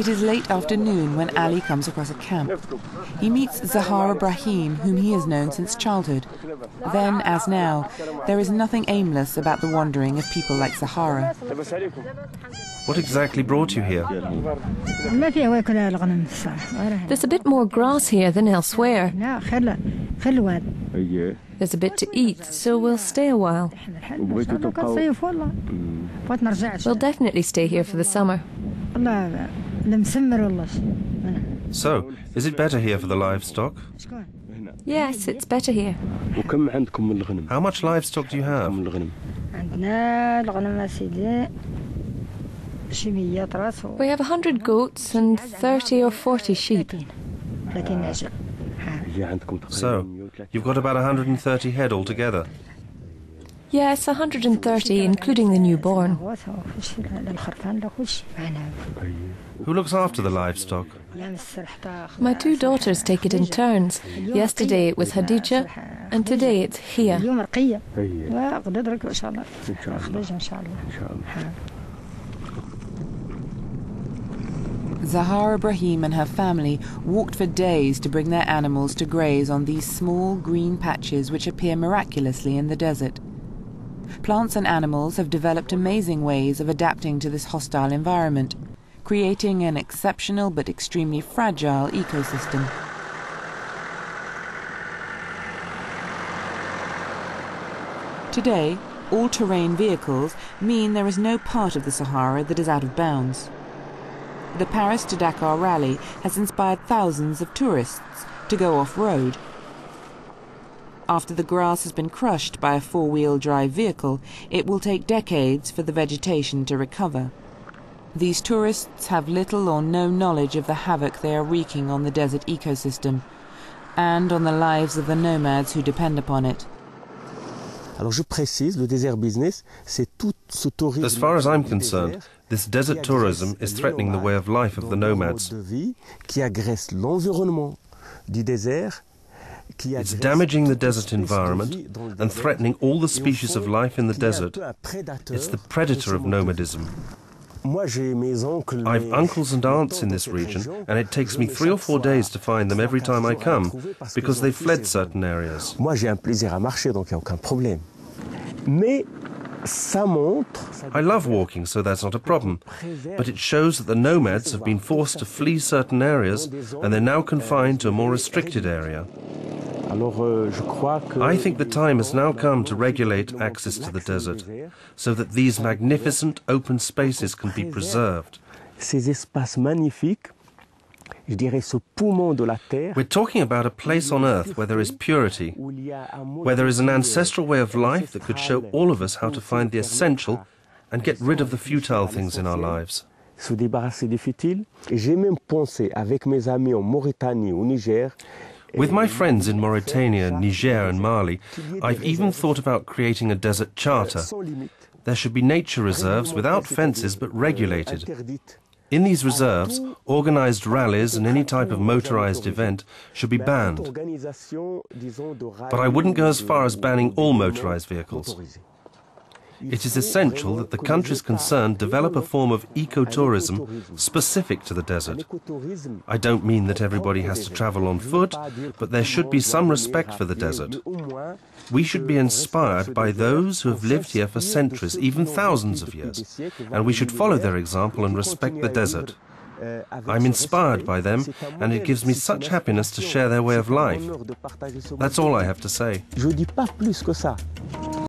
It is late afternoon when Ali comes across a camp. He meets Zahar Ibrahim, whom he has known since childhood. Then, as now, there is nothing aimless about the wandering of people like Sahara. What exactly brought you here? There's a bit more grass here than elsewhere. There's a bit to eat, so we'll stay a while. We'll definitely stay here for the summer. So, is it better here for the livestock? Yes, it's better here. How much livestock do you have? We have 100 goats and 30 or 40 sheep. So, you've got about 130 head altogether. Yes, 130, including the newborn. Who looks after the livestock? My two daughters take it in turns. Yesterday it was Hadija, and today it's Hia. Zahar Ibrahim and her family walked for days to bring their animals to graze on these small green patches which appear miraculously in the desert. Plants and animals have developed amazing ways of adapting to this hostile environment, creating an exceptional but extremely fragile ecosystem. Today, all-terrain vehicles mean there is no part of the Sahara that is out of bounds. The Paris-Dakar rally has inspired thousands of tourists to go off-road. After the grass has been crushed by a four-wheel drive vehicle, it will take decades for the vegetation to recover. These tourists have little or no knowledge of the havoc they are wreaking on the desert ecosystem and on the lives of the nomads who depend upon it. As far as I'm concerned, this desert tourism is threatening the way of life of the nomads. It's damaging the desert environment and threatening all the species of life in the desert. It's the predator of nomadism. I've uncles and aunts in this region, and it takes me 3 or 4 days to find them every time I come, because they've fled certain areas. I love walking, so that's not a problem, but it shows that the nomads have been forced to flee certain areas, and they're now confined to a more restricted area. I think the time has now come to regulate access to the desert, so that these magnificent open spaces can be preserved. We're talking about a place on earth where there is purity, where there is an ancestral way of life that could show all of us how to find the essential and get rid of the futile things in our lives. With my friends in Mauritania, Niger and Mali, I've even thought about creating a desert charter. There should be nature reserves without fences but regulated. In these reserves, organized rallies and any type of motorized event should be banned. But I wouldn't go as far as banning all motorized vehicles. It is essential that the countries concerned develop a form of ecotourism specific to the desert. I don't mean that everybody has to travel on foot, but there should be some respect for the desert. We should be inspired by those who have lived here for centuries, even thousands of years, and we should follow their example and respect the desert. I'm inspired by them, and it gives me such happiness to share their way of life. That's all I have to say.